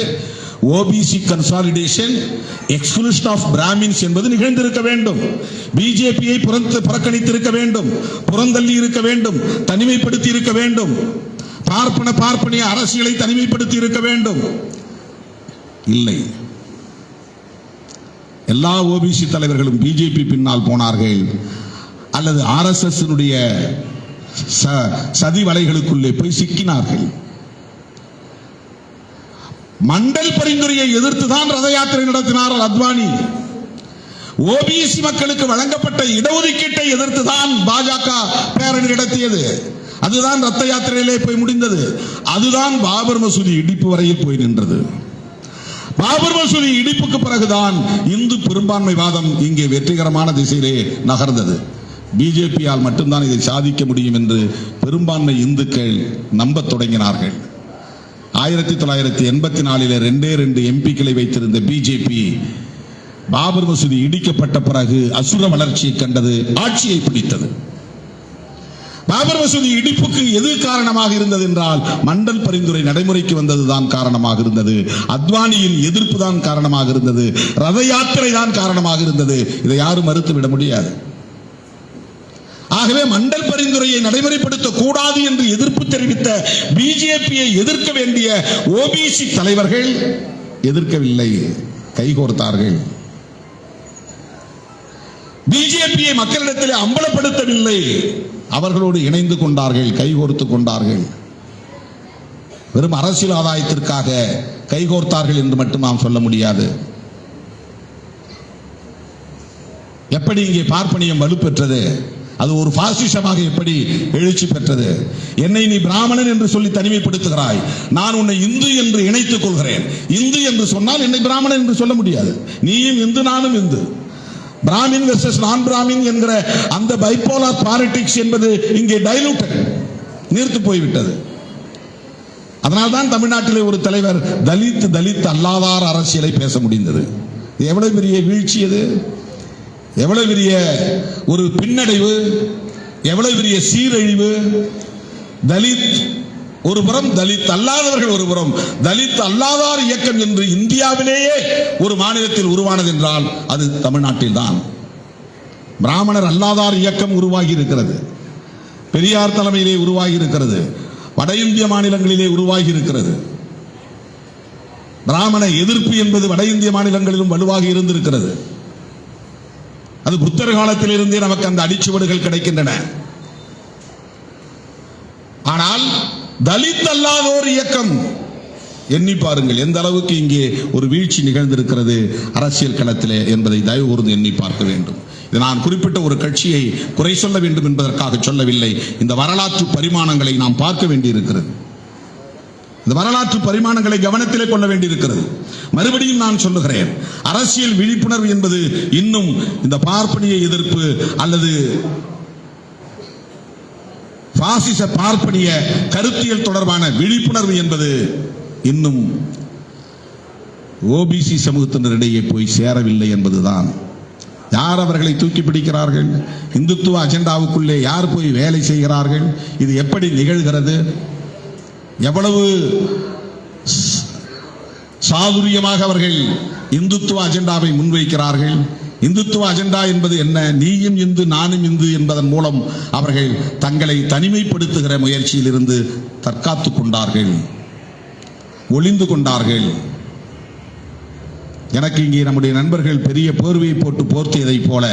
OBC consolidation, exclusion of Brahmins என்பது நிகழ்ந்திருக்க வேண்டும். பிஜேபியை புறக்கணித்திருக்க வேண்டும், புறந்தள்ளி இருக்க வேண்டும், தனிமைப்படுத்தி இருக்க வேண்டும், பார்ப்பனிய அரசியலை தனிமைப்படுத்தி இருக்க வேண்டும். இல்லை, எல்லா ஓபிசி தலைவர்களும் பிஜேபி பின்னால் போனார்கள் அல்லது RSS சதி வலைகளுக்குள்ளே போய் சிக்கினார்கள். மண்டல் பரிந்துரையை எதிர்த்துதான் ரத யாத்திரை நடத்தினார் அத்வானி. ஓபிசி மக்களுக்கு வழங்கப்பட்ட இடஒதுக்கீட்டை எதிர்த்துதான் பாஜக பேரணி நடத்தியது. அதுதான் ரத்த யாத்திரையிலே போய் முடிந்தது. அதுதான் பாபர் மசூதி இடிப்பு வரையில் போய் நின்றது. பாபர் மசூதி இடிப்புக்கு பிறகுதான் இந்து பெரும்பான்மைவாதம் இங்கே வெற்றிகரமான திசையிலே நகர்ந்தது. பிஜேபியால் மட்டும்தான் இதை சாதிக்க முடியும் என்று பெரும்பான்மை இந்துக்கள் நம்பத் தொடங்கினார்கள். 1984 2 எம்பிக்களை வைத்திருந்த பிஜேபி பாபர் மசூதி இடிக்கப்பட்ட பிறகு அசுர வளர்ச்சியை கண்டது, ஆட்சியை பிடித்தது. பாபர் மசூதி இடிப்புக்கு எது காரணமாக இருந்தது என்றால் மண்டல் பரிந்துரை நடைமுறைக்கு வந்ததுதான் காரணமாக இருந்தது. அத்வானியின் எதிர்ப்பு தான் காரணமாக இருந்தது. ரத யாத்திரை தான் காரணமாக இருந்தது. இதை யாரும் மறுத்துவிட முடியாது. ஆகவே மண்டல் பரிந்துரையை நடைமுறைப்படுத்த கூடாது என்று எதிர்ப்பு தெரிவித்த பிஜேபியை எதிர்க்க வேண்டிய ஓபிசி தலைவர்கள் எதிர்க்கவில்லை, கைகோர்த்தார்கள். பிஜேபியை மக்களிடத்தில் அம்பலப்படுத்தவில்லை, அவர்களோடு இணைந்து கொண்டார்கள், கைகோர்த்து கொண்டார்கள். வெறும் அரசியல் ஆதாயத்திற்காக கைகோர்த்தார்கள் என்று மட்டும் நாம் சொல்ல முடியாது. எப்படி இங்கே பார்ப்பனியம் வலுப்பெற்றது, அது ஒரு பாசிசமாக எப்படி எழுச்சி பெற்றது? என்னை நீ பிராமணன் என்று சொல்லி தனிமைப்படுத்துகிறாய், நான் உன்னை இந்து என்று இணைத்துக் கொள்கிறேன். இந்து என்று சொன்னால் என்னை பிராமணன் என்று சொல்ல முடியாது. நீயும் இந்து, நானும் இந்து. பிராமின் வெர்சஸ் நான் பிராமின் என்கிற அந்த பைபோலார் பாலிடிக்ஸ் என்பது இங்கே டைலூட்டட், நீர்த்து போய்விட்டது. அதனால்தான் தமிழ்நாட்டிலே ஒரு தலைவர் தலித் அல்லாதார் அரசியலை பேச முடிந்தது. எவ்வளவு பெரிய வீழ்ச்சி அது, எவ்வளவு பெரிய ஒரு பின்னடைவு, எவ்வளவு பெரிய சீரழிவு. தலித் ஒரு புறம், தலித் அல்லாதவர்கள் ஒரு புறம். தலித் அல்லாதார் இயக்கம் என்று இந்தியாவிலேயே ஒரு மாநிலத்தில் உருவானது என்றால் அது தமிழ்நாட்டில் தான். பிராமணர் அல்லாதார் இயக்கம் உருவாகி இருக்கிறது, பெரியார் தலைமையிலே உருவாகி இருக்கிறது, வட இந்திய மாநிலங்களிலே உருவாகி இருக்கிறது. பிராமண எதிர்ப்பு என்பது வட இந்திய மாநிலங்களிலும் வலுவாக இருந்திருக்கிறது. அது புத்தர் காலத்திலிருந்தே நமக்கு அந்த அடிச்சுவடுகள் கிடைக்கின்றன. ஆனால் தலித் அல்லாதோர் இயக்கம், எண்ணி பாருங்கள் எந்த அளவுக்கு இங்கே ஒரு வீழ்ச்சி நிகழ்ந்திருக்கிறது அரசியல் களத்திலே என்பதை தயவு கூர்ந்து எண்ணி பார்க்க வேண்டும். இது நான் குறிப்பிட்ட ஒரு கட்சியை குறை சொல்ல வேண்டும் என்பதற்காக சொல்லவில்லை. இந்த வரலாற்று பரிமாணங்களை நாம் பார்க்க வேண்டியிருக்கிறது. இந்த வரலாற்று பரிமாணங்களை கவனத்திலே கொள்ள வேண்டியிருக்கிறது. மறுபடியும் நான் சொல்லுகிறேன், அரசியல் விழிப்புணர்வு என்பது இன்னும் இந்த பார்ப்பனிய எதிர்ப்பு அல்லது பாசிச பார்ப்பனிய கருத்தியல் தொடர்பான விழிப்புணர்வு என்பது இன்னும் ஓபிசி சமூகத்தினரிடையே போய் சேரவில்லை என்பதுதான். யார் அவர்களை தூக்கி பிடிக்கிறார்கள்? இந்துத்துவ அஜெண்டாவுக்குள்ளே யார் போய் வேலை செய்கிறார்கள்? இது எப்படி நிகழ்கிறது? எவ்வளவு சாதுரியமாக அவர்கள் இந்துத்துவ அஜெண்டாவை முன்வைக்கிறார்கள். இந்துத்துவ அஜெண்டா என்பது என்ன? நீயும் இந்து, நானும் இந்து என்பதன் மூலம் அவர்கள் தங்களை தனிமைப்படுத்துகிற முயற்சியில் இருந்து தற்காத்துக் கொண்டார்கள், ஒளிந்து கொண்டார்கள். எனக்கு இங்கே நம்முடைய நண்பர்கள் பெரிய போர்வையை போட்டு போர்த்தியதை போல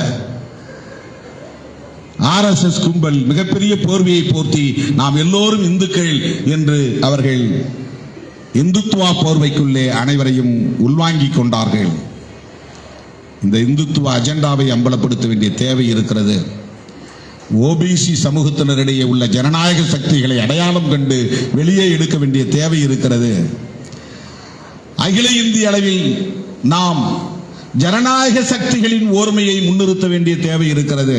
RSS கும்பல் மிகப்பெரிய போர்வையை போர்த்தி நாம் எல்லோரும் இந்துக்கள் என்று அவர்கள் இந்துத்துவா போர்வைக்குள்ளே அனைவரையும் உள்வாங்கிக் கொண்டார்கள். இந்த இந்துத்துவ அஜெண்டாவை அம்பலப்படுத்த வேண்டிய தேவை இருக்கிறது. ஓபிசி சமூகத்தினரிடையே உள்ள ஜனநாயக சக்திகளை அடையாளம் கண்டு வெளியே எடுக்க வேண்டிய தேவை இருக்கிறது. அகில இந்திய அளவில் நாம் ஜனநாயக சக்திகளின் ஓர்மையை முன்னிறுத்த வேண்டிய தேவை இருக்கிறது.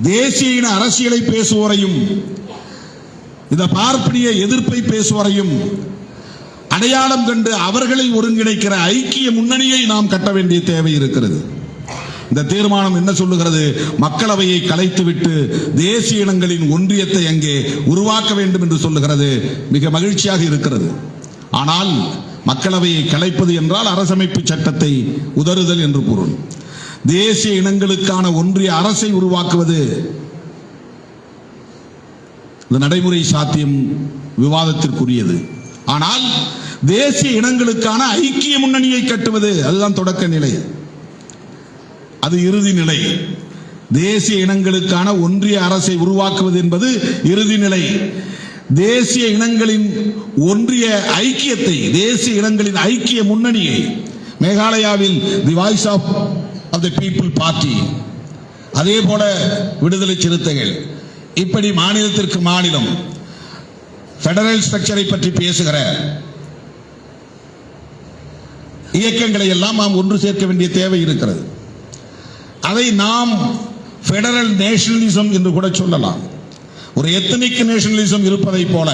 தேசிய இன அரசியலை பேசுவோரையும் இந்த பார்ப்பனிய எதிர்ப்பை பேசுவோரையும் அடையாளம் கண்டு அவர்களை ஒருங்கிணைக்கிற ஐக்கிய முன்னணியை நாம் கட்ட வேண்டிய தேவை இருக்கிறது. இந்த தீர்மானம் என்ன சொல்லுகிறது? மக்களவையை கலைத்துவிட்டு தேசிய இனங்களின் ஒன்றியத்தை அங்கே உருவாக்க வேண்டும் என்று சொல்லுகிறது. மிக மகிழ்ச்சியாக இருக்கிறது. ஆனால் மக்களவையை கலைப்பது என்றால் அரசமைப்பு சட்டத்தை உதறுதல் என்று பொருள். தேசிய இனங்களுக்கான ஒன்றிய அரசை உருவாக்குவது இந்த நடைமுறை சாத்தியம் விவாதத்திற்குரியது. ஆனால் தேசிய இனங்களுக்கான ஐக்கிய முன்னணியை கட்டுவது அதுதான் தொடக்க நிலை, அது இறுதி நிலை. தேசிய இனங்களுக்கான ஒன்றிய அரசை உருவாக்குவது என்பது இறுதி நிலை. தேசிய இனங்களின் ஒன்றிய ஐக்கியத்தை, தேசிய இனங்களின் ஐக்கிய முன்னணியை, மேகாலயாவில் the Voice of the People Party, அதே போல விடுதலை சிறுத்தைகள், இப்படி மாநிலத்திற்கு மாநிலம் பெடரல் ஸ்ட்ரக்சரை பற்றி பேசுகிற இயக்கங்களை எல்லாம் நாம் ஒன்று சேர்க்க வேண்டிய தேவை இருக்கிறது. அதை நாம் பெடரல் நேஷனலிசம் என்று கூட சொல்லலாம். ஒரு எத்தனிக் நேஷனலிசம் இருப்பதை போல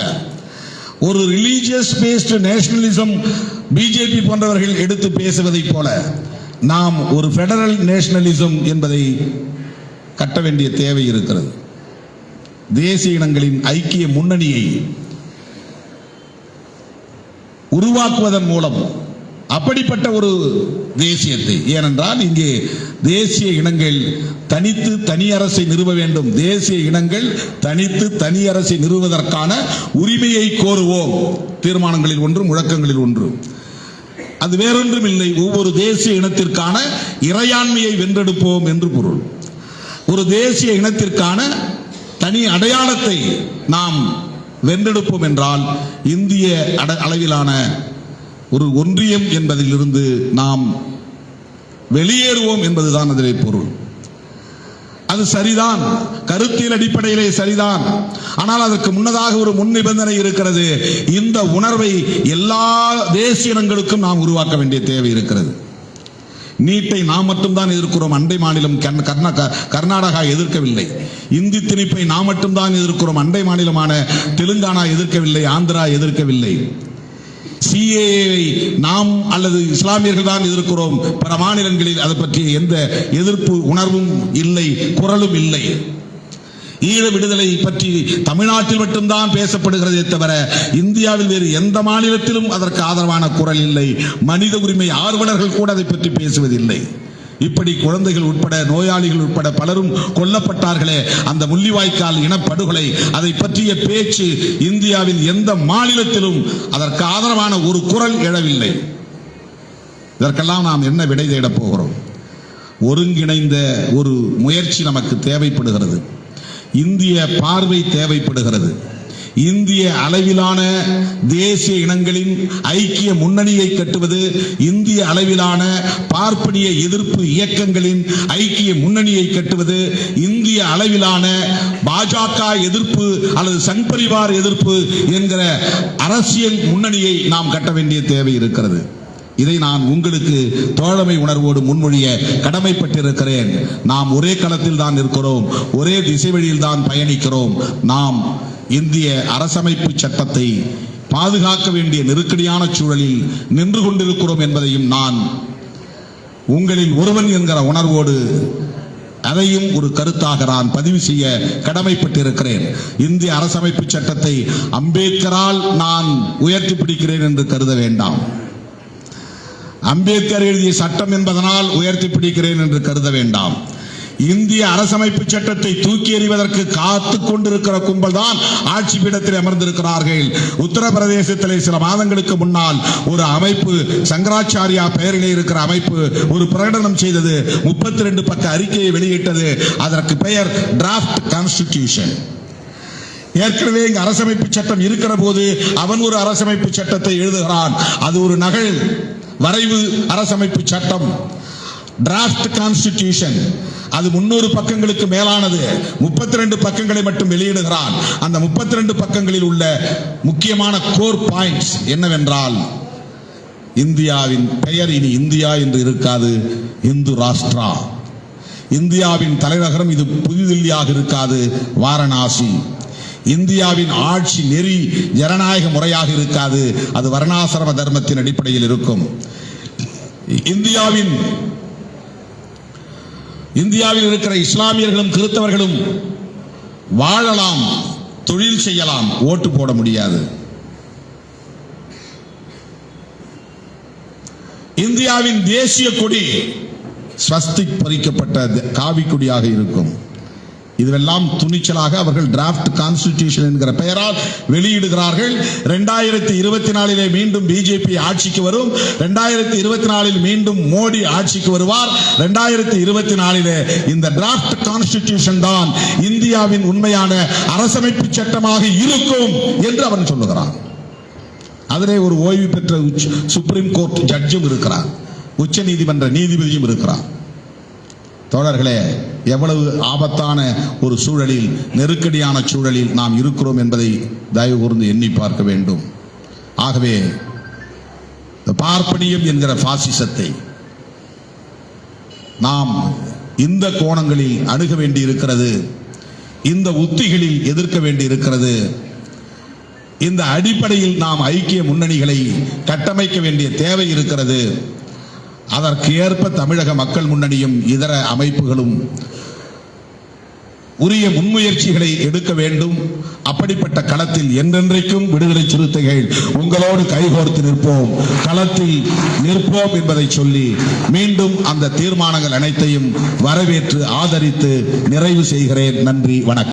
ஒரு ரிலீஜியஸ் பேஸ்ட் நேஷனலிசம் பிஜேபி போன்றவர்கள் எடுத்து பேசுவதை போல நாம் ஒரு பெடரல் நேஷனலிசம் என்பதை கட்ட வேண்டிய தேவை இருக்கிறது. தேசிய இனங்களின் ஐக்கிய முன்னணியை உருவாக்குவதன் மூலம் அப்படிப்பட்ட ஒரு தேசியத்தை, ஏனென்றால் இங்கே தேசிய இனங்கள் தனித்து தனி அரசை நிறுவ வேண்டும், தேசிய இனங்கள் தனித்து தனி அரசை நிறுவுவதற்கான உரிமையை கோருவோம் தீர்மானங்களில் ஒன்று, முழக்கங்களில் ஒன்று. அது வேறொன்றும் இல்லை, ஒவ்வொரு தேசிய இனத்திற்கான இறையாண்மையை வென்றெடுப்போம் என்று பொருள். ஒரு தேசிய இனத்திற்கான தனி அடையாளத்தை நாம் வென்றெடுப்போம் என்றால் இந்திய அளவிலான ஒரு ஒன்றியம் என்பதிலிருந்து நாம் வெளியேறுவோம் என்பதுதான் அதிலே பொருள். அது சரிதான், கருத்தியல் அடிப்படையிலே சரிதான். ஆனால் அதற்கு முன்னதாக ஒரு முன் நிபந்தனை இருக்கிறது. இந்த உணர்வை எல்லா தேசிய இனங்களுக்கும் நாம் உருவாக்க வேண்டிய தேவை இருக்கிறது. நீட்டை நாம் மட்டும்தான் எதிர்க்கிறோம், அண்டை மாநிலம் கர்நாடகா எதிர்க்கவில்லை. இந்தி திணிப்பை நாம் மட்டும்தான் எதிர்க்கிறோம், அண்டை மாநிலமான தெலுங்கானா எதிர்க்கவில்லை, ஆந்திரா எதிர்க்கவில்லை. சிஏஏவை நாம் அல்லது இஸ்லாமியர்கள் தான் எதிர்க்கிறோம், பிற மாநிலங்களில் அது பற்றிய எந்த எதிர்ப்பு உணர்வும் இல்லை, குரலும் இல்லை. ஈழ விடுதலை பற்றி தமிழ்நாட்டில் மட்டும்தான் பேசப்படுகிறதே தவிர இந்தியாவில் வேறு எந்த மாநிலத்திலும் அதற்கு ஆதரவான குரல் இல்லை. மனித உரிமை ஆர்வலர்கள் கூட அதை பற்றி பேசுவதில்லை. இப்படி குழந்தைகள் உட்பட, நோயாளிகள் உட்பட பலரும் கொல்லப்பட்டார்களே, அந்த முள்ளிவாய்க்கால் இனப்படுகொலை, அதை பற்றிய பேச்சு இந்தியாவில் எந்த மாநிலத்திலும் அதற்கு ஆதரவான ஒரு குரல் எழவில்லை. இதற்கெல்லாம் நாம் என்ன விடை தேடப் போகிறோம்? ஒருங்கிணைந்த ஒரு முயற்சி நமக்கு தேவைப்படுகிறது. இந்திய பார்வை தேவைப்படுகிறது. இந்திய அளவிலான தேசிய இனங்களின் ஐக்கிய முன்னணியை கட்டுவது, இந்திய அளவிலான பார்ப்பனிய எதிர்ப்பு இயக்கங்களின் ஐக்கிய முன்னணியை கட்டுவது, இந்திய அளவிலான பாஜக எதிர்ப்பு அல்லது சங் பரிவார் எதிர்ப்பு என்கிற அரசியல் முன்னணியை நாம் கட்ட வேண்டிய தேவை இருக்கிறது. இதை நான் உங்களுக்கு தோழமை உணர்வோடு முன்மொழிய கடமைப்பட்டிருக்கிறேன். நாம் ஒரே களத்தில் தான் இருக்கிறோம், ஒரே திசை வழியில் தான் பயணிக்கிறோம். நாம் இந்திய அரசமைப்பு சட்டத்தை பாதுகாக்க வேண்டிய நெருக்கடியான சூழலில் நின்று கொண்டிருக்கிறோம் என்பதையும் நான் உங்களில் ஒருவன் என்கிற உணர்வோடு அதையும் ஒரு கருத்தாக நான் பதிவு செய்ய கடமைப்பட்டிருக்கிறேன். இந்திய அரசமைப்பு சட்டத்தை அம்பேத்கரால் நான் உயர்த்தி பிடிக்கிறேன் என்று கருத வேண்டாம். அம்பேத்கர் எழுதிய சட்டம் என்பதனால் உயர்த்தி பிடிக்கிறேன் என்று கருத வேண்டாம். இந்திய அரசமைப்பு சட்டத்தை தூக்கி எறிவதற்கு காத்துக் கொண்டிருக்கிற கும்பல் தான் ஆட்சி பீடத்தில் அமர்ந்திருக்கிறார்கள். உத்தரப்பிரதேசத்திலே சில மாதங்களுக்கு முன்னால் ஒரு அமைப்பு, சங்கராச்சாரியா பெயரிலே இருக்கிற அமைப்பு, ஒரு பிரகடனம் செய்தது, 32 பக்க அறிக்கையை வெளியிட்டது. அதற்கு பெயர் டிராஃப்ட் கான்ஸ்டிடியூஷன். ஏற்கனவே இங்கு அரசமைப்பு சட்டம் இருக்கிற போது அவன் ஒரு அரசமைப்பு சட்டத்தை எழுதுகிறான். அது ஒரு நகல் வரைவு அரசமைப்பு சட்டம், டிராஃப்ட் கான்ஸ்டிடியூஷன். அது 300 பக்கங்களுக்கு மேலானது. 32 பக்கங்களை மட்டும் வெளியிடுகிறான். அந்த 32 பக்கங்களில் உள்ள முக்கியமான கோர் பாயிண்ட்ஸ் என்னவென்றால், இந்தியாவின் பெயர் இனி இந்தியா என்று இருக்காது, இந்து ராஷ்டிரா. இந்தியாவின் தலைநகரம் இது புதுதில்லியாக இருக்காது, வாரணாசி. இந்தியாவின் ஆட்சி நெறி ஜனநாயக முறையாக இருக்காது, அது வர்ணாசிரம தர்மத்தின் அடிப்படையில் இருக்கும். இந்தியாவில் இருக்கிற இஸ்லாமியர்களும் கிறிஸ்தவர்களும் வாழலாம், தொழில் செய்யலாம், ஓட்டு போட முடியாது. இந்தியாவின் தேசிய கொடி ஸ்வஸ்திக் பொறிக்கப்பட்ட காவி கொடியாக இருக்கும். இதுவெல்லாம் துணிச்சலாக அவர்கள் டிராஃப்ட் கான்ஸ்டிடியூஷன் என்கிற பெயரால் வெளியிடுகிறார்கள். 2024 மீண்டும் பிஜேபி ஆட்சிக்கு வரும். 2024 மீண்டும் மோடி ஆட்சிக்கு வருவார். 2024 இந்த டிராஃப்ட் கான்ஸ்டிடியூஷன் தான் இந்தியாவின் உண்மையான அரசமைப்பு சட்டமாக இருக்கும் என்று அவன் சொல்லுகிறான். அதிலே ஒரு ஓய்வு பெற்ற சுப்ரீம் கோர்ட் ஜட்ஜும் இருக்கிறார், உச்ச நீதிமன்ற நீதிபதியும் இருக்கிறார். தோழர்களே, எவ்வளவு ஆபத்தான ஒரு சூழலில், நெருக்கடியான சூழலில் நாம் இருக்கிறோம் என்பதை தயவு கூர்ந்து எண்ணி பார்க்க வேண்டும். ஆகவே பார்ப்பனியம் என்கிற பாசிசத்தை நாம் இந்த கோணங்களில் அணுக வேண்டி இருக்கிறது, இந்த உத்திகளில் எதிர்க்க வேண்டி இருக்கிறது. இந்த அடிப்படையில் நாம் ஐக்கிய முன்னணிகளை கட்டமைக்க வேண்டிய தேவை இருக்கிறது. அதற்கு ஏற்ப தமிழக மக்கள் முன்னணியும் இதர அமைப்புகளும் உரிய முன்முயற்சிகளை எடுக்க வேண்டும். அப்படிப்பட்ட களத்தில் என்றென்றைக்கும் விடுதலை சிறுத்தைகள் உங்களோடு கைகோர்த்து நிற்போம், களத்தில் நிற்போம் என்பதை சொல்லி மீண்டும் அந்த தீர்மானங்கள் அனைத்தையும் வரவேற்று ஆதரித்து நிறைவு செய்கிறேன். நன்றி, வணக்கம்.